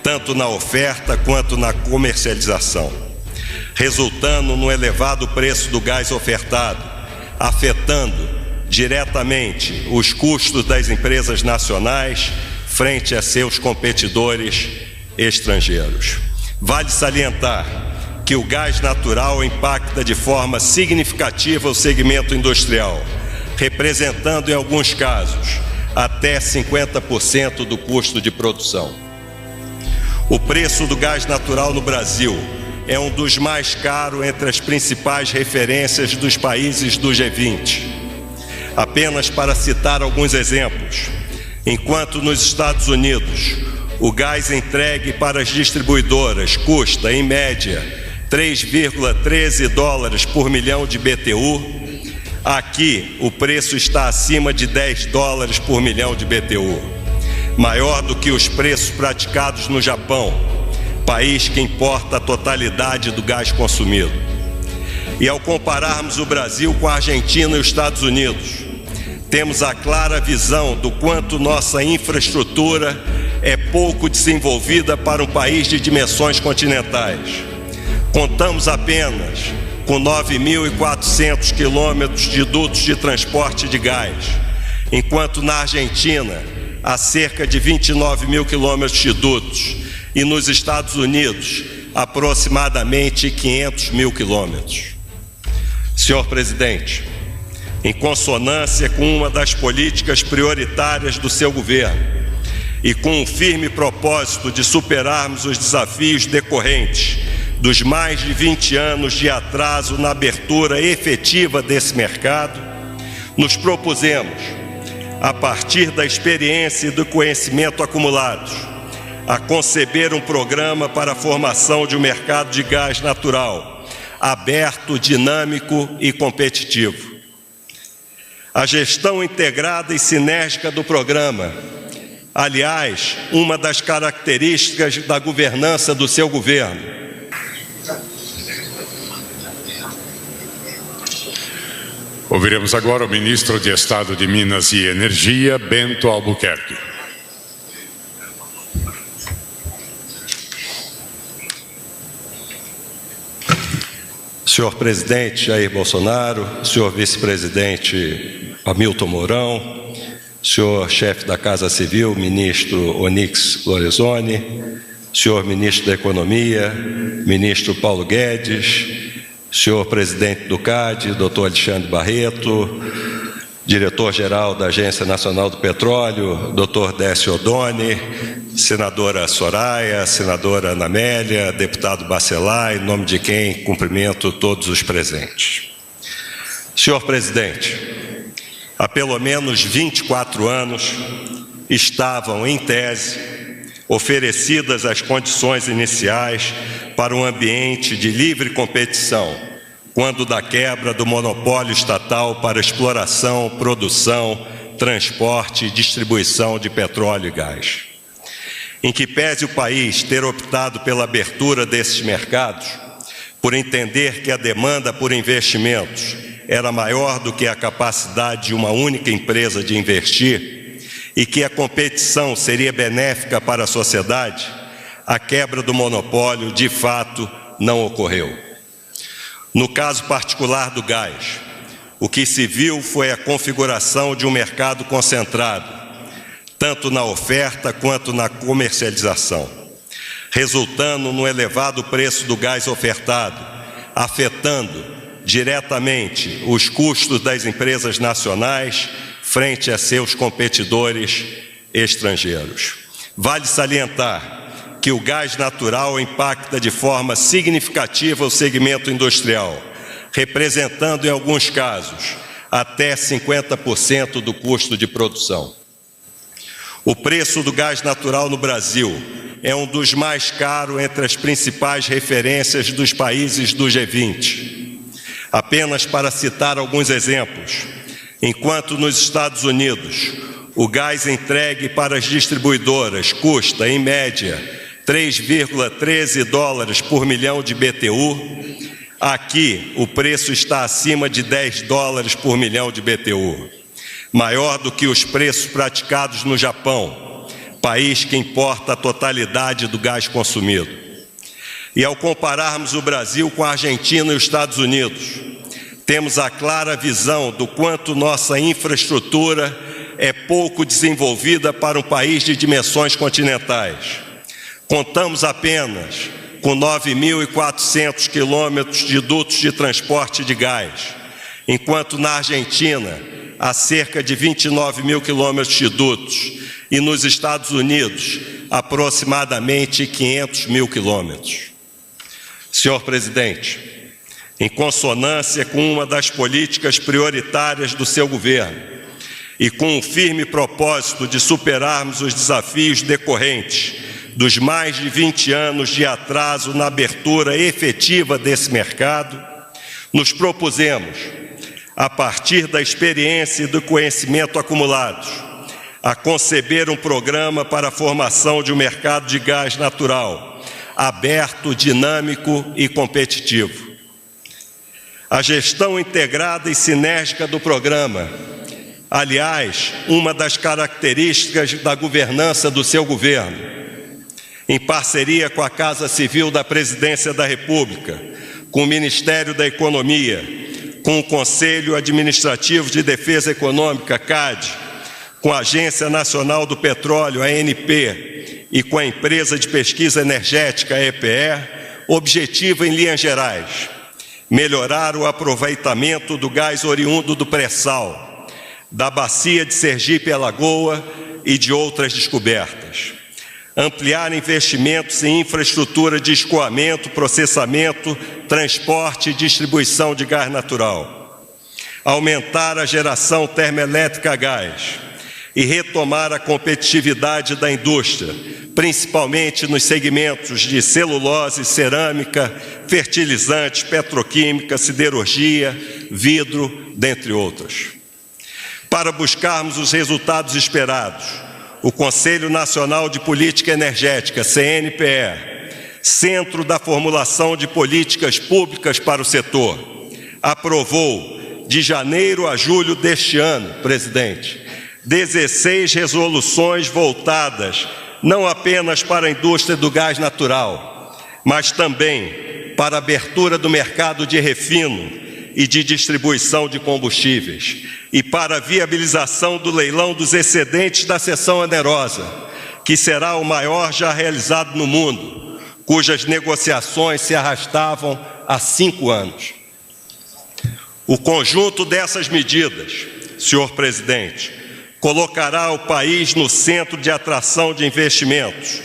tanto na oferta quanto na comercialização, resultando no elevado preço do gás ofertado, afetando diretamente os custos das empresas nacionais frente a seus competidores estrangeiros. Vale salientar que o gás natural impacta de forma significativa o segmento industrial, representando em alguns casos até 50% do custo de produção. O preço do gás natural no Brasil é um dos mais caros entre as principais referências dos países do G20. Apenas para citar alguns exemplos, enquanto nos Estados Unidos o gás entregue para as distribuidoras custa, em média, 3,13 dólares por milhão de BTU, aqui o preço está acima de 10 dólares por milhão de BTU, maior do que os preços praticados no Japão, país que importa a totalidade do gás consumido. E ao compararmos o Brasil com a Argentina e os Estados Unidos, temos a clara visão do quanto nossa infraestrutura é pouco desenvolvida para um país de dimensões continentais. Contamos apenas com 9.400 quilômetros de dutos de transporte de gás, enquanto na Argentina há cerca de 29 mil quilômetros de dutos e nos Estados Unidos aproximadamente 500 mil quilômetros. Senhor presidente, em consonância com uma das políticas prioritárias do seu governo e com um firme propósito de superarmos os desafios decorrentes dos mais de 20 anos de atraso na abertura efetiva desse mercado, nos propusemos, a partir da experiência e do conhecimento acumulados, a conceber um programa para a formação de um mercado de gás natural, aberto, dinâmico e competitivo. A gestão integrada e sinérgica do programa, aliás, uma das características da governança do seu governo. Ouviremos agora o ministro de Estado de Minas e Energia, Bento Albuquerque. Senhor presidente Jair Bolsonaro, senhor vice-presidente Hamilton Mourão, senhor chefe da Casa Civil, ministro Onyx Lorenzoni, senhor ministro da Economia, ministro Paulo Guedes, senhor presidente do CAD, doutor Alexandre Barreto, diretor-geral da Agência Nacional do Petróleo, doutor Décio Oddone, senadora Soraya, senadora Ana Amélia, deputado Bacelar, em nome de quem cumprimento todos os presentes. Senhor presidente, há pelo menos 24 anos estavam, em tese, oferecidas as condições iniciais para um ambiente de livre competição, quando da quebra do monopólio estatal para exploração, produção, transporte e distribuição de petróleo e gás. Em que pese o país ter optado pela abertura desses mercados, por entender que a demanda por investimentos era maior do que a capacidade de uma única empresa de investir e que a competição seria benéfica para a sociedade, a quebra do monopólio, de fato, não ocorreu. No caso particular do gás, o que se viu foi a configuração de um mercado concentrado, tanto na oferta quanto na comercialização, resultando no elevado preço do gás ofertado, afetando diretamente os custos das empresas nacionais frente a seus competidores estrangeiros. Vale salientar que o gás natural impacta de forma significativa o segmento industrial, representando em alguns casos até 50% do custo de produção. O preço do gás natural no Brasil é um dos mais caros entre as principais referências dos países do G20. Apenas para citar alguns exemplos, enquanto nos Estados Unidos o gás entregue para as distribuidoras custa, em média, 3,13 dólares por milhão de BTU, aqui o preço está acima de 10 dólares por milhão de BTU, maior do que os preços praticados no Japão, país que importa a totalidade do gás consumido. E ao compararmos o Brasil com a Argentina e os Estados Unidos, temos a clara visão do quanto nossa infraestrutura é pouco desenvolvida para um país de dimensões continentais. Contamos apenas com 9.400 quilômetros de dutos de transporte de gás, enquanto na Argentina há cerca de 29.000 quilômetros de dutos e nos Estados Unidos aproximadamente 500.000 quilômetros. Senhor presidente, em consonância com uma das políticas prioritárias do seu governo e com o firme propósito de superarmos os desafios decorrentes dos mais de 20 anos de atraso na abertura efetiva desse mercado, nos propusemos, a partir da experiência e do conhecimento acumulados, a conceber um programa para a formação de um mercado de gás natural, aberto, dinâmico e competitivo. A gestão integrada e sinérgica do programa, aliás, uma das características da governança do seu governo, em parceria com a Casa Civil da Presidência da República, com o Ministério da Economia, com o Conselho Administrativo de Defesa Econômica, CAD, com a Agência Nacional do Petróleo, ANP, e com a Empresa de Pesquisa Energética, EPE, objetivo em linhas gerais: melhorar o aproveitamento do gás oriundo do pré-sal, da bacia de Sergipe e Alagoa e de outras descobertas. Ampliar investimentos em infraestrutura de escoamento, processamento, transporte e distribuição de gás natural. Aumentar a geração termoelétrica a gás e retomar a competitividade da indústria, principalmente nos segmentos de celulose, cerâmica, fertilizantes, petroquímica, siderurgia, vidro, dentre outros. Para buscarmos os resultados esperados, o Conselho Nacional de Política Energética, CNPE, centro da formulação de políticas públicas para o setor, aprovou, de janeiro a julho deste ano, presidente, 16 resoluções voltadas não apenas para a indústria do gás natural, mas também para a abertura do mercado de refino e de distribuição de combustíveis, e para a viabilização do leilão dos excedentes da seção onerosa, que será o maior já realizado no mundo, cujas negociações se arrastavam há 5 anos. O conjunto dessas medidas, senhor presidente, colocará o país no centro de atração de investimentos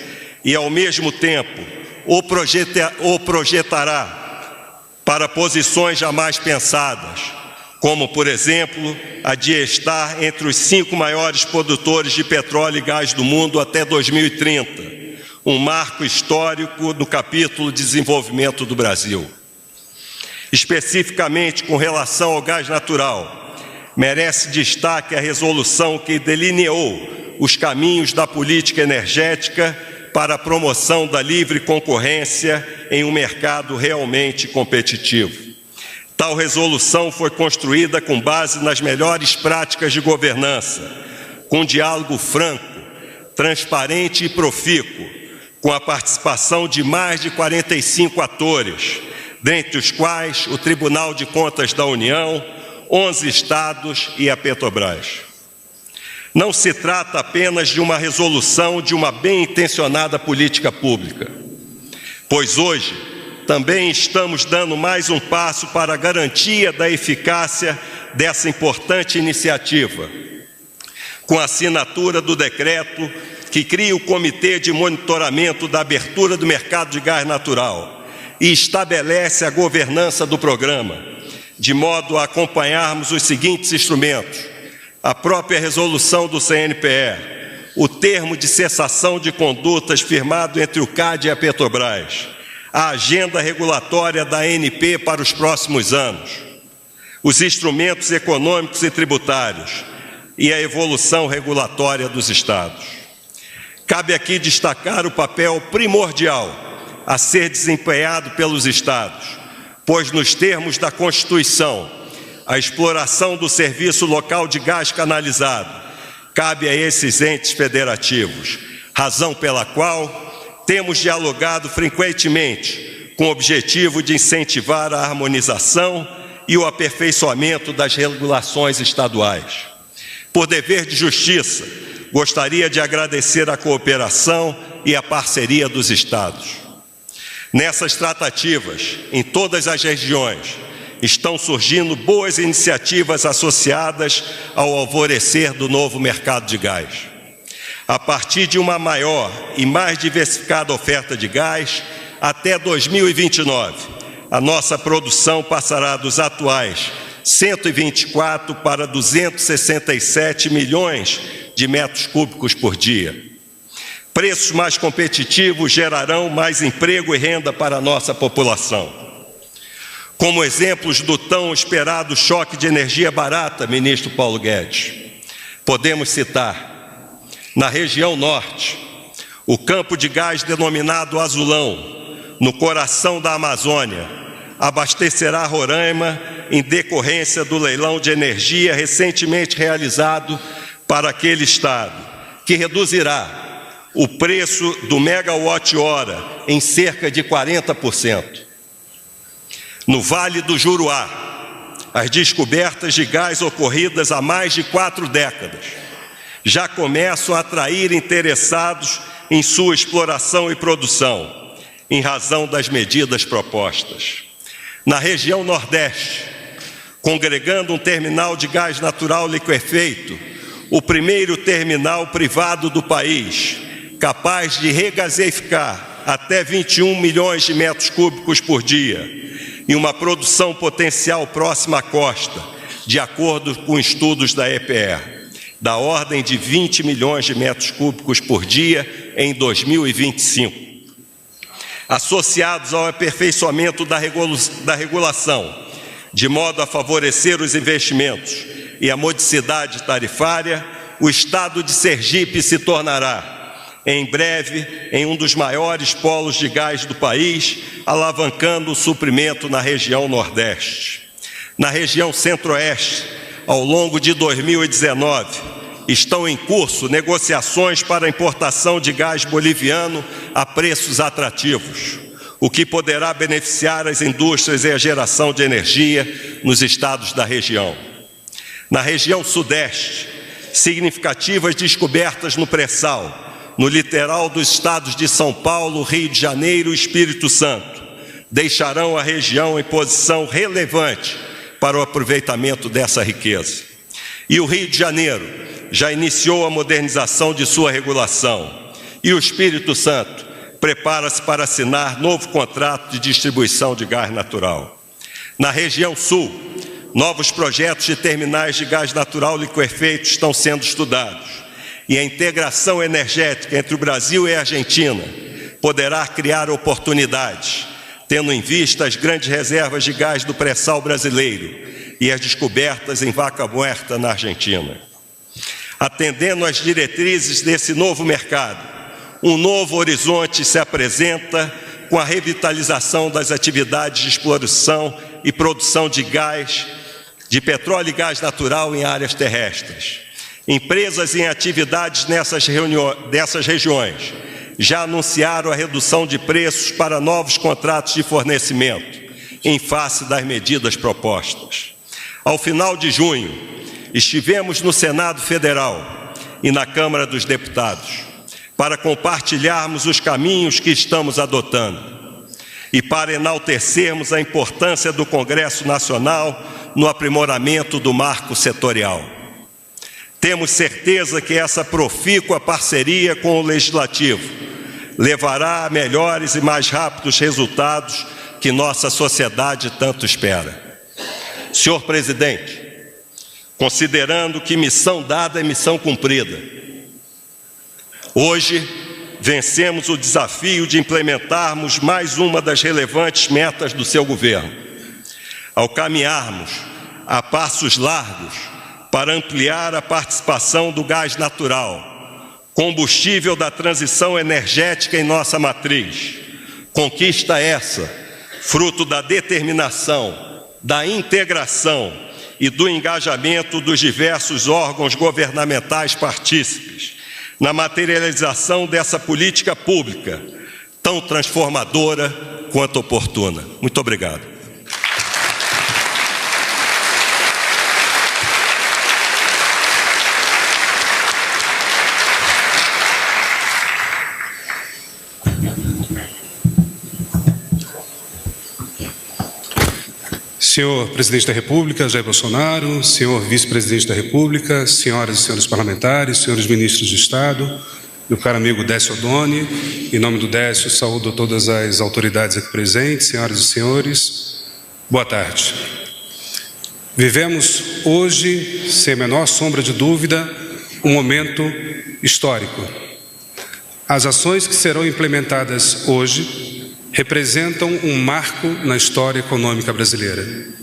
e, ao mesmo tempo, o projetará para posições jamais pensadas, como, por exemplo, a de estar entre os 5 maiores produtores de petróleo e gás do mundo até 2030, um marco histórico no capítulo de desenvolvimento do Brasil. Especificamente com relação ao gás natural, merece destaque a resolução que delineou os caminhos da política energética para a promoção da livre concorrência em um mercado realmente competitivo. Tal resolução foi construída com base nas melhores práticas de governança, com diálogo franco, transparente e profícuo, com a participação de mais de 45 atores, dentre os quais o Tribunal de Contas da União, 11 estados e a Petrobras. Não se trata apenas de uma resolução de uma bem-intencionada política pública, pois hoje também estamos dando mais um passo para a garantia da eficácia dessa importante iniciativa, com a assinatura do decreto que cria o Comitê de Monitoramento da Abertura do Mercado de Gás Natural e estabelece a governança do programa, de modo a acompanharmos os seguintes instrumentos: a própria resolução do CNPE, o termo de cessação de condutas firmado entre o CAD e a Petrobras, a agenda regulatória da ANP para os próximos anos, os instrumentos econômicos e tributários e a evolução regulatória dos estados. Cabe aqui destacar o papel primordial a ser desempenhado pelos estados, pois nos termos da Constituição, a exploração do serviço local de gás canalizado cabe a esses entes federativos, razão pela qual temos dialogado frequentemente com o objetivo de incentivar a harmonização e o aperfeiçoamento das regulações estaduais. Por dever de justiça, gostaria de agradecer a cooperação e a parceria dos estados. Nessas tratativas, em todas as regiões, estão surgindo boas iniciativas associadas ao alvorecer do novo mercado de gás. A partir de uma maior e mais diversificada oferta de gás, até 2029, a nossa produção passará dos atuais 124 para 267 milhões de metros cúbicos por dia. Preços mais competitivos gerarão mais emprego e renda para a nossa população. Como exemplos do tão esperado choque de energia barata, ministro Paulo Guedes, podemos citar, na região norte, o campo de gás denominado Azulão, no coração da Amazônia, abastecerá Roraima em decorrência do leilão de energia recentemente realizado para aquele estado, que reduzirá o preço do megawatt-hora em cerca de 40%. No Vale do Juruá, as descobertas de gás ocorridas há mais de 4 décadas já começam a atrair interessados em sua exploração e produção, em razão das medidas propostas. Na região Nordeste, congregando um terminal de gás natural liquefeito, o primeiro terminal privado do país, capaz de regasificar até 21 milhões de metros cúbicos por dia, e uma produção potencial próxima à costa, de acordo com estudos da EPE, da ordem de 20 milhões de metros cúbicos por dia em 2025. Associados ao aperfeiçoamento da regulação, de modo a favorecer os investimentos e a modicidade tarifária, o estado de Sergipe se tornará, em breve, em um dos maiores polos de gás do país, alavancando o suprimento na região Nordeste. Na região Centro-Oeste, ao longo de 2019, estão em curso negociações para a importação de gás boliviano a preços atrativos, o que poderá beneficiar as indústrias e a geração de energia nos estados da região. Na região Sudeste, significativas descobertas no pré-sal, no litoral dos estados de São Paulo, Rio de Janeiro e Espírito Santo, deixarão a região em posição relevante para o aproveitamento dessa riqueza. E o Rio de Janeiro já iniciou a modernização de sua regulação, e o Espírito Santo prepara-se para assinar novo contrato de distribuição de gás natural. Na região Sul, novos projetos de terminais de gás natural liquefeito estão sendo estudados, e a integração energética entre o Brasil e a Argentina poderá criar oportunidades, tendo em vista as grandes reservas de gás do pré-sal brasileiro e as descobertas em Vaca Muerta, na Argentina. Atendendo às diretrizes desse novo mercado, um novo horizonte se apresenta com a revitalização das atividades de exploração e produção de gás, de petróleo e gás natural em áreas terrestres. Empresas em atividades dessas regiões já anunciaram a redução de preços para novos contratos de fornecimento, em face das medidas propostas. Ao final de junho, estivemos no Senado Federal e na Câmara dos Deputados para compartilharmos os caminhos que estamos adotando e para enaltecermos a importância do Congresso Nacional no aprimoramento do marco setorial. Temos certeza que essa profícua parceria com o Legislativo levará a melhores e mais rápidos resultados que nossa sociedade tanto espera. Senhor Presidente, considerando que missão dada é missão cumprida, hoje vencemos o desafio de implementarmos mais uma das relevantes metas do seu governo, ao caminharmos a passos largos para ampliar a participação do gás natural, combustível da transição energética em nossa matriz. Conquista essa, fruto da determinação, da integração e do engajamento dos diversos órgãos governamentais partícipes, na materialização dessa política pública, tão transformadora quanto oportuna. Muito obrigado. Senhor Presidente da República, Jair Bolsonaro, senhor Vice-Presidente da República, senhoras e senhores parlamentares, senhores ministros de Estado, meu caro amigo Décio Oddone, em nome do Décio, saúdo todas as autoridades aqui presentes, senhoras e senhores, boa tarde. Vivemos hoje, sem a menor sombra de dúvida, um momento histórico. As ações que serão implementadas hoje representam um marco na história econômica brasileira.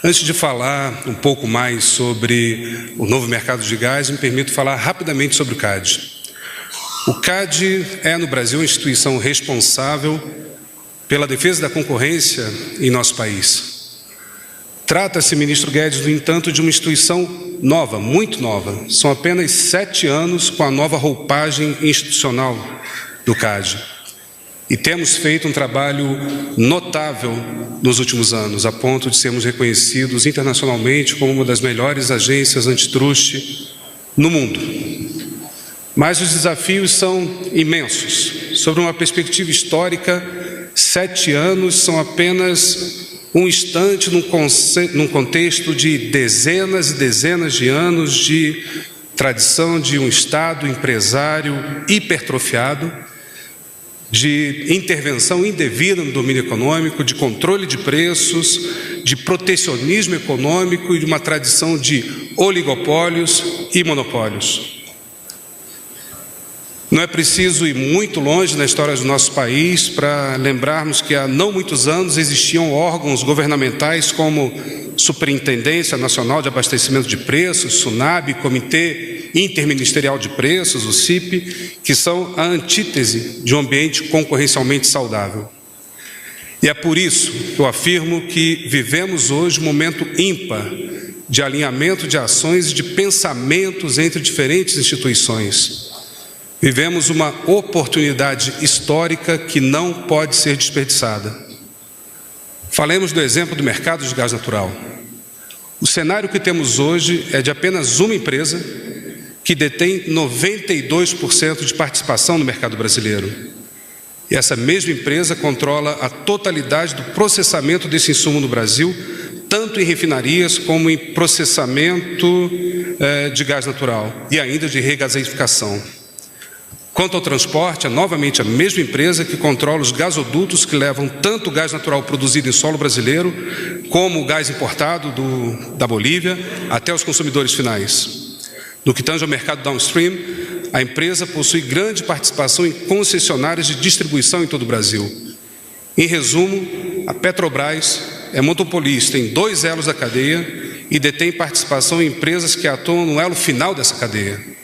Antes de falar um pouco mais sobre o novo mercado de gás, me permito falar rapidamente sobre o CAD. O CAD é, no Brasil, a instituição responsável pela defesa da concorrência em nosso país. Trata-se, ministro Guedes, no entanto, de uma instituição nova, muito nova. São apenas 7 anos com a nova roupagem institucional do CAD. E temos feito um trabalho notável nos últimos anos, a ponto de sermos reconhecidos internacionalmente como uma das melhores agências antitruste no mundo. Mas os desafios são imensos. Sobre uma perspectiva histórica, 7 anos são apenas um instante num contexto de dezenas e dezenas de anos de tradição de um Estado empresário hipertrofiado, de intervenção indevida no domínio econômico, de controle de preços, de protecionismo econômico e de uma tradição de oligopólios e monopólios. Não é preciso ir muito longe na história do nosso país para lembrarmos que há não muitos anos existiam órgãos governamentais como Superintendência Nacional de Abastecimento de Preços, SUNAB, Comitê Interministerial de Preços, o CIP, que são a antítese de um ambiente concorrencialmente saudável. E é por isso que eu afirmo que vivemos hoje um momento ímpar de alinhamento de ações e de pensamentos entre diferentes instituições. Vivemos uma oportunidade histórica que não pode ser desperdiçada. Falemos do exemplo do mercado de gás natural. O cenário que temos hoje é de apenas uma empresa que detém 92% de participação no mercado brasileiro. E essa mesma empresa controla a totalidade do processamento desse insumo no Brasil, tanto em refinarias como em processamento de gás natural e ainda de regasificação. Quanto ao transporte, é novamente a mesma empresa que controla os gasodutos que levam tanto o gás natural produzido em solo brasileiro, como o gás importado da Bolívia, até os consumidores finais. No que tange ao mercado downstream, a empresa possui grande participação em concessionárias de distribuição em todo o Brasil. Em resumo, a Petrobras é monopolista em 2 elos da cadeia e detém participação em empresas que atuam no elo final dessa cadeia.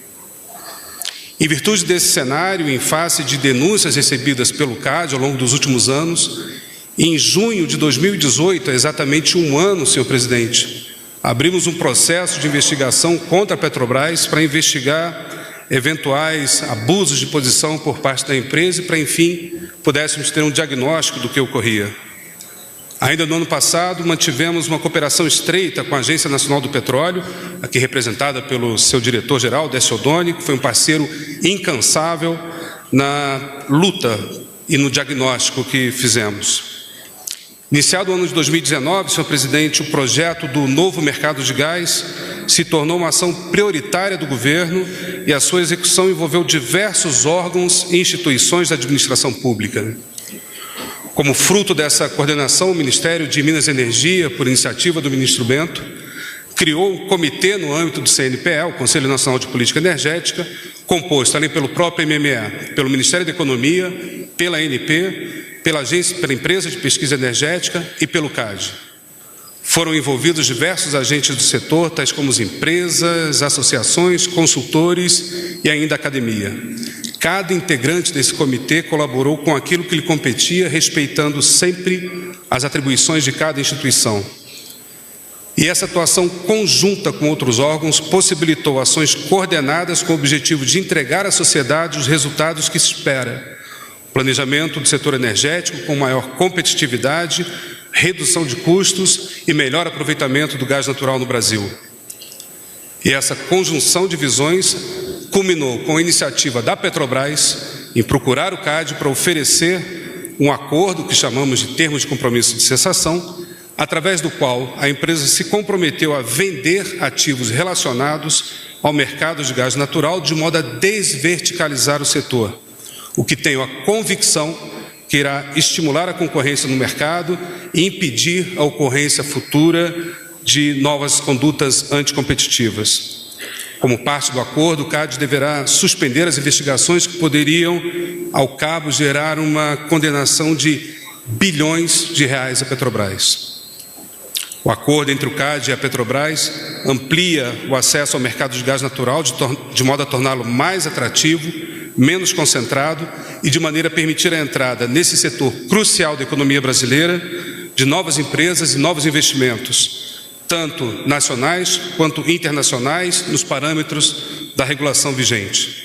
Em virtude desse cenário, em face de denúncias recebidas pelo CAD ao longo dos últimos anos, em junho de 2018, há exatamente 1 ano, senhor presidente, abrimos um processo de investigação contra a Petrobras para investigar eventuais abusos de posição por parte da empresa e para, enfim, pudéssemos ter um diagnóstico do que ocorria. Ainda no ano passado, mantivemos uma cooperação estreita com a Agência Nacional do Petróleo, aqui representada pelo seu diretor-geral, Décio Oddone, que foi um parceiro incansável na luta e no diagnóstico que fizemos. Iniciado o ano de 2019, senhor presidente, o projeto do novo mercado de gás se tornou uma ação prioritária do governo e a sua execução envolveu diversos órgãos e instituições da administração pública. Como fruto dessa coordenação, o Ministério de Minas e Energia, por iniciativa do ministro Bento, criou um comitê no âmbito do CNPE, o Conselho Nacional de Política Energética, composto, além pelo próprio MME, pelo Ministério da Economia, pela ANP, pela Empresa de Pesquisa Energética e pelo CAD. Foram envolvidos diversos agentes do setor, tais como as empresas, associações, consultores e ainda a academia. Cada integrante desse comitê colaborou com aquilo que lhe competia, respeitando sempre as atribuições de cada instituição. E essa atuação conjunta com outros órgãos possibilitou ações coordenadas com o objetivo de entregar à sociedade os resultados que se espera. Planejamento do setor energético com maior competitividade, redução de custos e melhor aproveitamento do gás natural no Brasil. E essa conjunção de visões culminou com a iniciativa da Petrobras em procurar o CAD para oferecer um acordo que chamamos de termos de compromisso de cessação, através do qual a empresa se comprometeu a vender ativos relacionados ao mercado de gás natural de modo a desverticalizar o setor, o que tenho a convicção que irá estimular a concorrência no mercado e impedir a ocorrência futura de novas condutas anticompetitivas. Como parte do acordo, o CAD deverá suspender as investigações que poderiam, ao cabo, gerar uma condenação de bilhões de reais à Petrobras. O acordo entre o CAD e a Petrobras amplia o acesso ao mercado de gás natural de modo a torná-lo mais atrativo, menos concentrado e de maneira a permitir a entrada nesse setor crucial da economia brasileira de novas empresas e novos investimentos, tanto nacionais quanto internacionais, nos parâmetros da regulação vigente.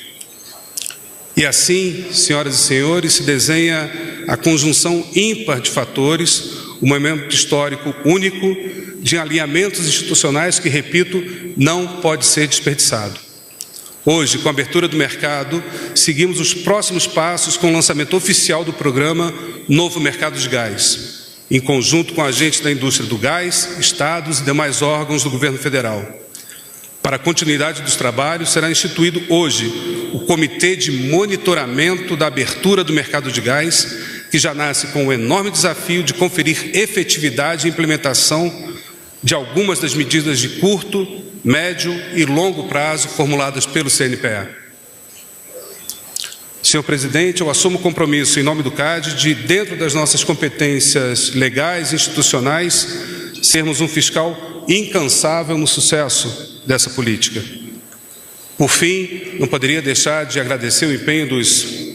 E assim, senhoras e senhores, se desenha a conjunção ímpar de fatores, um momento histórico único de alinhamentos institucionais que, repito, não pode ser desperdiçado. Hoje, com a abertura do mercado, seguimos os próximos passos com o lançamento oficial do programa Novo Mercado de Gás, em conjunto com agentes da indústria do gás, estados e demais órgãos do governo federal. Para a continuidade dos trabalhos, será instituído hoje o Comitê de Monitoramento da Abertura do Mercado de Gás, que já nasce com o enorme desafio de conferir efetividade e implementação de algumas das medidas de curto, médio e longo prazo formuladas pelo CNPE. Senhor presidente, eu assumo o compromisso em nome do CAD de, dentro das nossas competências legais e institucionais, sermos um fiscal incansável no sucesso dessa política. Por fim, não poderia deixar de agradecer o empenho dos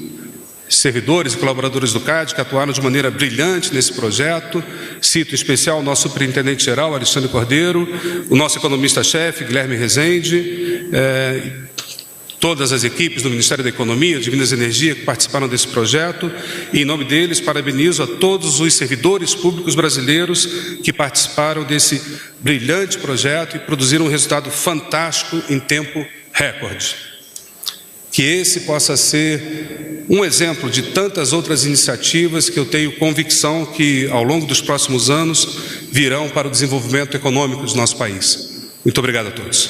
servidores e colaboradores do CAD que atuaram de maneira brilhante nesse projeto. Cito em especial o nosso superintendente-geral, Alexandre Cordeiro, o nosso economista-chefe, Guilherme Rezende, todas as equipes do Ministério da Economia, de Minas e Energia, que participaram desse projeto. E, em nome deles, parabenizo a todos os servidores públicos brasileiros que participaram desse brilhante projeto e produziram um resultado fantástico em tempo recorde. Que esse possa ser um exemplo de tantas outras iniciativas que eu tenho convicção que, ao longo dos próximos anos, virão para o desenvolvimento econômico do nosso país. Muito obrigado a todos.